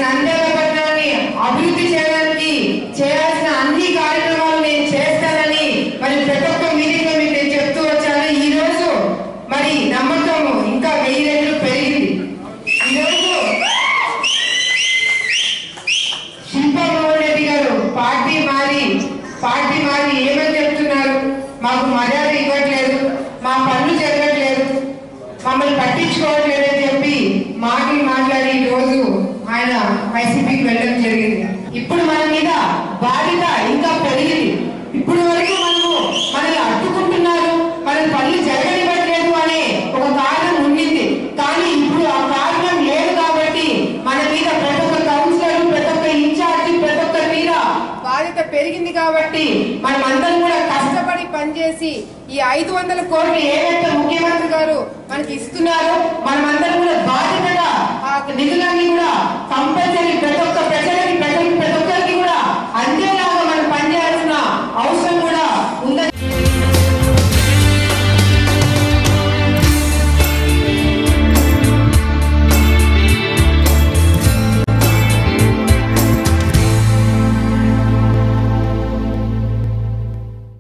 నంద్యాల పట్టణాన్ని అభివృద్ధి చేయడానికి చేయాల్సిన అన్ని కార్యక్రమాలు నేను చేస్తానని మరి ప్రతి ఒక్క మీటింగ్ లో మీకు నేను చెప్తూ వచ్చాను. ఈ రోజు మరి నమ్మకం ఇంకా 1000 రెట్లు పెరిగింది. ఈరోజు శిల్పామోహన్ రెడ్డి గారు పార్టీ మారి ఏమని చెప్తున్నారు, మాకు మర్యాద ఇవ్వట్లేదు, మా పనులు జరగట్లేదు, మమ్మల్ని పట్టించుకోవట్లేదు అని చెప్పి మాట్లాడి ఈ రోజు ఆయన వైసీపీకి వెళ్ళడం జరిగింది. ఇప్పుడు మన మీద బాధ్యత ఇంకా పెరిగింది. ఇప్పుడు వరకు మనల్ని అడ్డుకుంటున్నారు, మన పనులు జరగనివ్వట్లేదు అనే ఒక కారణం ఉండింది. కానీ ఇప్పుడు ఆ కారణం లేదు కాబట్టి మన మీద ప్రతి ఒక్క కౌన్సిలర్, ప్రతి ఒక్క ఇన్ఛార్జి, ప్రతి ఒక్కరి మీద బాధ్యత పెరిగింది. కాబట్టి మనం అందరం కూడా కష్టపడి పనిచేసి ఈ 500 కోట్లు ఏదైతే ముఖ్యమంత్రి గారు మనకి ఇస్తున్నారో మనమందరం కూడా బాధ్యతగా ఆ నిధులన్నీ కూడా